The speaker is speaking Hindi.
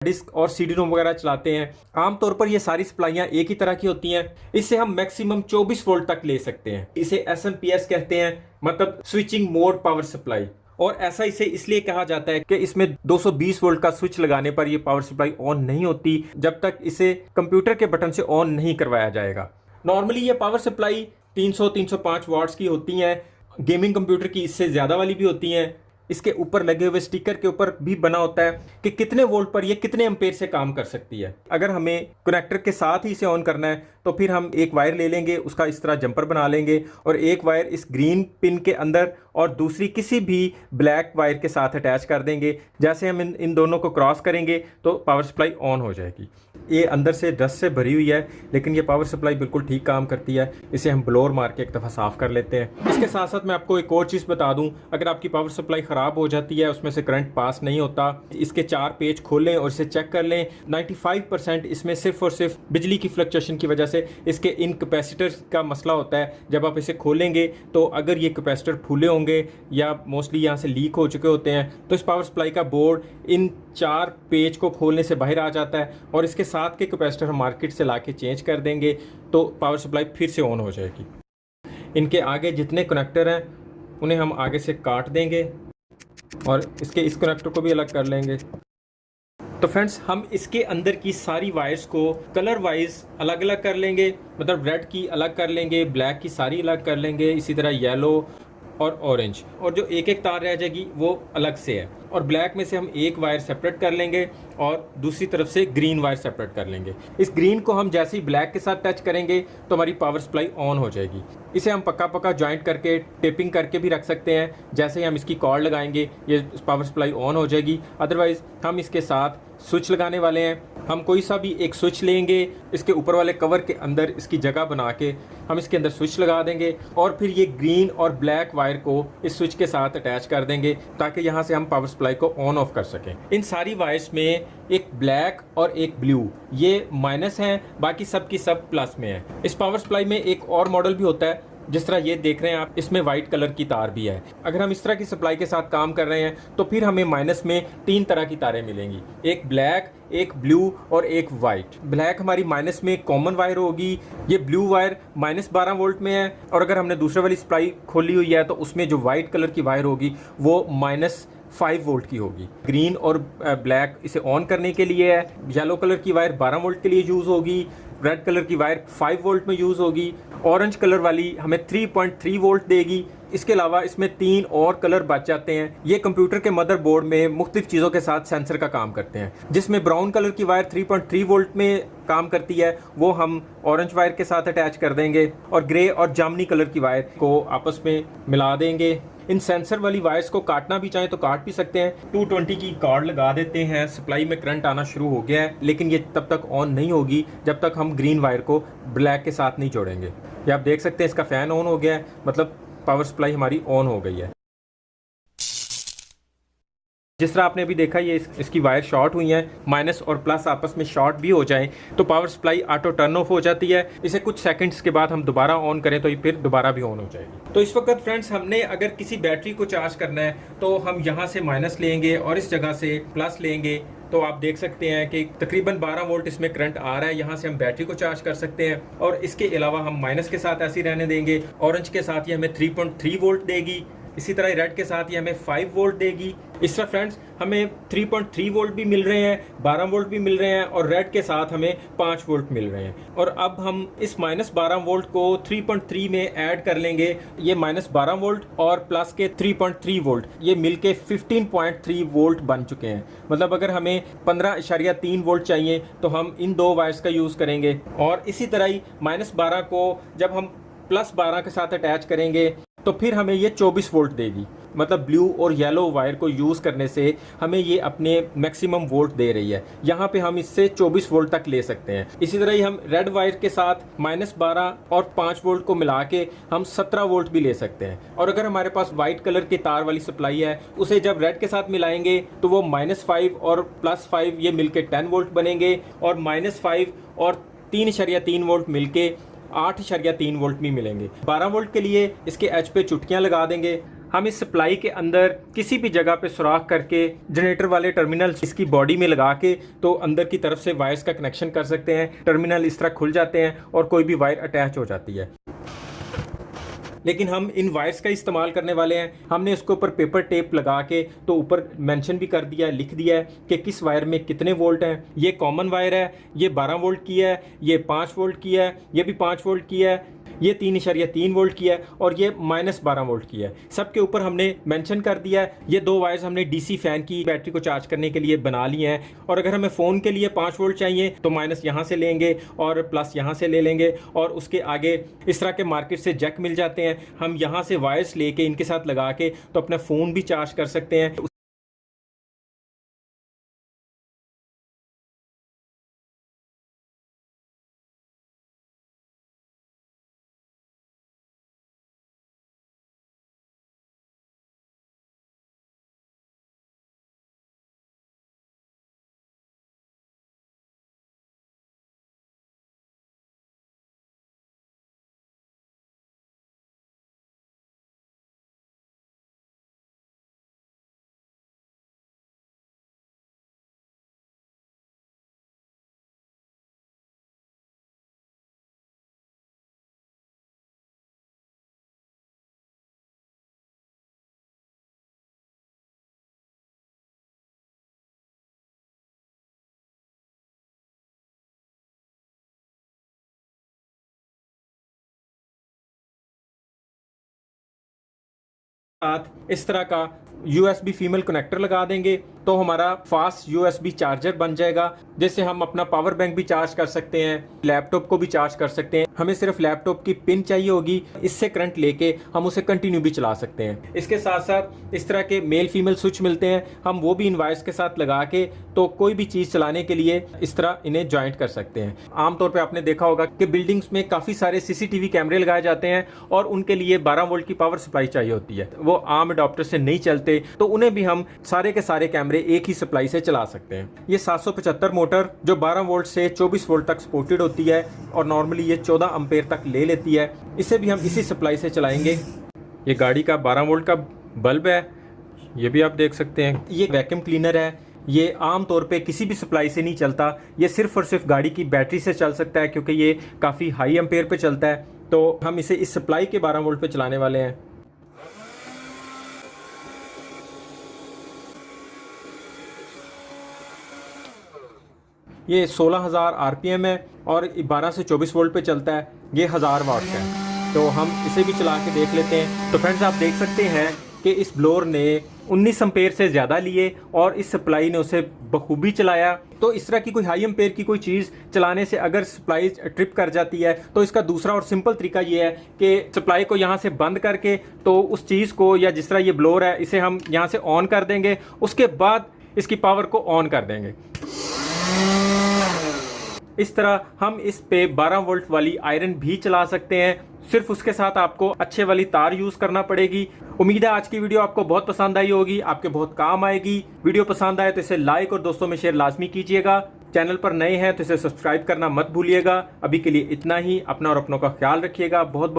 डिस्क और सीडी रोम वगैरह चलाते हैं। आमतौर पर ये सारी सप्लाइयाँ एक ही तरह की होती हैं। इससे हम मैक्सिमम 24 वोल्ट तक ले सकते हैं। इसे SMPS कहते हैं, मतलब स्विचिंग मोड पावर सप्लाई। और ऐसा इसे इसलिए कहा जाता है कि इसमें 220 वोल्ट का स्विच लगाने पर यह पावर सप्लाई ऑन नहीं होती जब तक इसे कंप्यूटर के बटन से ऑन नहीं करवाया जाएगा। नॉर्मली ये पावर सप्लाई 300-305 वाट्स की होती हैं। गेमिंग कंप्यूटर की इससे ज़्यादा वाली भी होती हैं। इसके ऊपर लगे हुए स्टिकर के ऊपर भी बना होता है कि कितने वोल्ट पर ये कितने एम्पेयर से काम कर सकती है। अगर हमें कनेक्टर के साथ ही इसे ऑन करना है तो फिर हम एक वायर ले लेंगे, उसका इस तरह जंपर बना लेंगे और एक वायर इस ग्रीन पिन के अंदर और दूसरी किसी भी ब्लैक वायर के साथ अटैच कर देंगे। जैसे हम इन दोनों को क्रॉस करेंगे तो पावर सप्लाई ऑन हो जाएगी। ये अंदर से डस्ट से भरी हुई है, लेकिन ये पावर सप्लाई बिल्कुल ठीक काम करती है। इसे हम ब्लोअर मार के एक दफ़ा साफ़ कर लेते हैं। इसके साथ साथ मैं आपको एक और चीज़ बता दूं, अगर आपकी पावर सप्लाई ख़राब हो जाती है, उसमें से करंट पास नहीं होता, इसके 4 पेज खोलें और इसे चेक कर लें। 95% इसमें सिर्फ और सिर्फ बिजली की फ्लक्चुएशन की वजह से इसके इन कैपेसिटर्स का मसला होता है। जब आप इसे खोलेंगे तो अगर ये कैपेसिटर फूले होंगे या मोस्टली यहाँ से लीक हो चुके होते हैं तो इस पावर सप्लाई का बोर्ड इन 4 पेज को खोलने से बाहर आ जाता है और इसके साथ के कैपेसिटर हम मार्केट से लाके चेंज कर देंगे तो पावर सप्लाई फिर से ऑन हो जाएगी। इनके आगे जितने कनेक्टर हैं उन्हें हम आगे से काट देंगे और इसके इस कनेक्टर को भी अलग कर लेंगे। तो फ्रेंड्स, हम इसके अंदर की सारी वायर्स को कलर वाइज अलग अलग कर लेंगे, मतलब रेड की अलग कर लेंगे, ब्लैक की सारी अलग कर लेंगे, इसी तरह येलो और ऑरेंज, और जो एक एक तार रह जाएगी वो अलग से है। और ब्लैक में से हम एक वायर सेपरेट कर लेंगे और दूसरी तरफ से ग्रीन वायर सेपरेट कर लेंगे। इस ग्रीन को हम जैसे ही ब्लैक के साथ टच करेंगे तो हमारी पावर सप्लाई ऑन हो जाएगी। इसे हम पक्का पक्का जॉइंट करके टेपिंग करके भी रख सकते हैं। जैसे ही हम इसकी कॉर्ड लगाएंगे ये पावर सप्लाई ऑन हो जाएगी। अदरवाइज़ हम इसके साथ स्विच लगाने वाले हैं। हम कोई सा भी एक स्विच लेंगे, इसके ऊपर वाले कवर के अंदर इसकी जगह बना के हम इसके अंदर स्विच लगा देंगे और फिर ये ग्रीन और ब्लैक वायर को इस स्विच के साथ अटैच कर देंगे ताकि यहाँ से हम पावर सप्लाई को ऑन ऑफ कर सकें। इन सारी वायर्स में एक ब्लैक और एक ब्लू ये माइनस हैं, बाकी सब की सब प्लस में है। इस पावर सप्लाई में एक और मॉडल भी होता है, जिस तरह ये देख रहे हैं आप, इसमें वाइट कलर की तार भी है। अगर हम इस तरह की सप्लाई के साथ काम कर रहे हैं तो फिर हमें माइनस में 3 तरह की तारें मिलेंगी, एक ब्लैक, एक ब्लू और एक वाइट। ब्लैक हमारी माइनस में कॉमन वायर होगी, ये ब्लू वायर -12 वोल्ट में है, और अगर हमने दूसरे वाली सप्लाई खोली हुई है तो उसमें जो वाइट कलर की वायर होगी वो -5 वोल्ट की होगी। ग्रीन और ब्लैक इसे ऑन करने के लिए है। येलो कलर की वायर 12 वोल्ट के लिए यूज़ होगी, रेड कलर की वायर 5 वोल्ट में यूज़ होगी, ऑरेंज कलर वाली हमें 3.3 वोल्ट देगी। इसके अलावा इसमें 3 और कलर बच जाते हैं। ये कंप्यूटर के मदरबोर्ड में मुख्तलिफ चीज़ों के साथ सेंसर का काम करते हैं। जिसमें ब्राउन कलर की वायर 3.3 वोल्ट में काम करती है, वो हम ऑरेंज वायर के साथ अटैच कर देंगे और ग्रे और जामनी कलर की वायर को आपस में मिला देंगे। इन सेंसर वाली वायर्स को काटना भी चाहें तो काट भी सकते हैं। 220 की कॉर्ड लगा देते हैं। सप्लाई में करंट आना शुरू हो गया है, लेकिन ये तब तक ऑन नहीं होगी जब तक हम ग्रीन वायर को ब्लैक के साथ नहीं जोड़ेंगे। ये आप देख सकते हैं इसका फ़ैन ऑन हो गया है, मतलब पावर सप्लाई हमारी ऑन हो गई है। जिस तरह आपने अभी देखा ये इसकी वायर शॉर्ट हुई हैं, माइनस और प्लस आपस में शॉर्ट भी हो जाएं तो power supply auto turn off हो जाती है। इसे कुछ सेकंड्स के बाद हम दोबारा ऑन करें तो ये फिर दोबारा भी ऑन हो जाएगी। तो इस वक्त फ्रेंड्स, हमने अगर किसी बैटरी को चार्ज करना है तो हम यहाँ से माइनस लेंगे और इस जगह से प्लस लेंगे, तो आप देख सकते हैं कि तकरीबन 12 वोल्ट इसमें करंट आ रहा है। यहाँ से हम बैटरी को चार्ज कर सकते हैं और इसके अलावा हम माइनस के साथ ऐसे ही रहने देंगे। ऑरेंज के साथ ये हमें 3.3 वोल्ट देगी, इसी तरह रेड के साथ ये हमें 5 वोल्ट देगी। इस तरह फ्रेंड्स हमें 3.3 वोल्ट भी मिल रहे हैं, 12 वोल्ट भी मिल रहे हैं और रेड के साथ हमें 5 वोल्ट मिल रहे हैं। और अब हम इस -12 वोल्ट को 3.3 में ऐड कर लेंगे। ये -12 वोल्ट और प्लस के 3.3 वोल्ट ये मिलके 15.3 वोल्ट बन चुके हैं। मतलब अगर हमें 15.3 वोल्ट चाहिए तो हम इन 2 वायर्स का यूज़ करेंगे। और इसी तरह ही -12 को जब हम +12 के साथ अटैच करेंगे तो फिर हमें ये 24 वोल्ट देगी। मतलब ब्लू और येलो वायर को यूज़ करने से हमें ये अपने मैक्सिमम वोल्ट दे रही है। यहाँ पे हम इससे 24 वोल्ट तक ले सकते हैं। इसी तरह ही हम रेड वायर के साथ -12 और 5 वोल्ट को मिला के हम 17 वोल्ट भी ले सकते हैं। और अगर हमारे पास वाइट कलर की तार वाली सप्लाई है, उसे जब रेड के साथ मिलाएंगे तो वो -5 और +5 ये मिलके 10 वोल्ट बनेंगे और -5 और 3.3 वोल्ट मिलके 8.3 वोल्ट भी मिलेंगे। 12 वोल्ट के लिए इसके एच पे चुटकियाँ लगा देंगे। हम इस सप्लाई के अंदर किसी भी जगह पे सुराख करके जनरेटर वाले टर्मिनल इसकी बॉडी में लगा के तो अंदर की तरफ से वायर्स का कनेक्शन कर सकते हैं। टर्मिनल इस तरह खुल जाते हैं और कोई भी वायर अटैच हो जाती है। लेकिन हम इन वायर्स का इस्तेमाल करने वाले हैं। हमने इसके ऊपर पेपर टेप लगा के तो ऊपर मेंशन भी कर दिया है, लिख दिया है कि किस वायर में कितने वोल्ट हैं। ये कॉमन वायर है, ये 12 वोल्ट की है, ये 5 वोल्ट की है, ये भी 5 वोल्ट की है, ये 3.3 वोल्ट की है और ये -12 वोल्ट की है। सबके ऊपर हमने मेंशन कर दिया है। ये 2 वायर्स हमने डीसी फैन की बैटरी को चार्ज करने के लिए बना लिए हैं। और अगर हमें फ़ोन के लिए 5 वोल्ट चाहिए तो माइनस यहाँ से लेंगे और प्लस यहाँ से ले लेंगे। और उसके आगे इस तरह के मार्केट से जैक मिल जाते हैं, हम यहाँ से वायर्स लेके इनके साथ लगा के तो अपना फ़ोन भी चार्ज कर सकते हैं। साथ इस तरह का USB फीमेल कनेक्टर लगा देंगे तो हमारा फास्ट USB चार्जर बन जाएगा, जिससे हम अपना पावर बैंक भी चार्ज कर सकते हैं, लैपटॉप को भी चार्ज कर सकते हैं। हमें सिर्फ लैपटॉप की पिन चाहिए होगी, इससे करंट लेके हम उसे कंटिन्यू भी चला सकते हैं। इसके साथ साथ इस तरह के मेल फीमेल स्विच मिलते हैं, हम वो भी इन वायर्स के साथ लगा के तो कोई भी चीज़ चलाने के लिए इस तरह इन्हें ज्वाइंट कर सकते हैं। आमतौर पर आपने देखा होगा कि बिल्डिंग्स में काफ़ी सारे CCTV कैमरे लगाए जाते हैं और उनके लिए 12 वोल्ट की पावर सप्लाई चाहिए होती है। वो आम अडॉप्टर से नहीं चलते, तो उन्हें भी हम सारे के सारे कैमरे एक ही सप्लाई से चला सकते हैं। ये 775 मोटर जो 12 वोल्ट से 24 वोल्ट तक सपोर्टेड होती है और नॉर्मली ये 14 एम्पेयर तक ले लेती है। इसे भी हम इसी सप्लाई से चलाएंगे। ये गाड़ी का 12 वोल्ट का बल्ब है, ये भी आप देख सकते हैं। ये वैक्यूम क्लीनर है, ये आम तौर पे किसी भी सप्लाई से नहीं चलता, ये सिर्फ और सिर्फ गाड़ी की बैटरी से चल सकता है क्योंकि ये काफ़ी हाई एम्पेयर पे चलता है। तो हम इसे इस सप्लाई के 12 वोल्ट पे चलाने वाले हैं। ये 16,000 RPM है और 12 से 24 वोल्ट पे चलता है। ये 1000 वाट का है, तो हम इसे भी चला के देख लेते हैं। तो फ्रेंड्स आप देख सकते हैं कि इस ब्लोअर ने 19 एम्पेयर से ज़्यादा लिए और इस सप्लाई ने उसे बखूबी चलाया। तो इस तरह की कोई हाई एम्पेयर की कोई चीज़ चलाने से अगर सप्लाई ट्रिप कर जाती है तो इसका दूसरा और सिंपल तरीका ये है कि सप्लाई को यहाँ से बंद करके तो उस चीज़ को, या जिस तरह ये ब्लोअर है इसे हम यहाँ से ऑन कर देंगे, उसके बाद इसकी पावर को ऑन कर देंगे। इस तरह हम इस पे 12 वोल्ट वाली आयरन भी चला सकते हैं, सिर्फ उसके साथ आपको अच्छे वाली तार यूज़ करना पड़ेगी। उम्मीद है आज की वीडियो आपको बहुत पसंद आई होगी, आपके बहुत काम आएगी। वीडियो पसंद आए तो इसे लाइक और दोस्तों में शेयर लाजमी कीजिएगा। चैनल पर नए हैं तो इसे सब्सक्राइब करना मत भूलिएगा। अभी के लिए इतना ही। अपना और अपनों का ख्याल रखिएगा। बहुत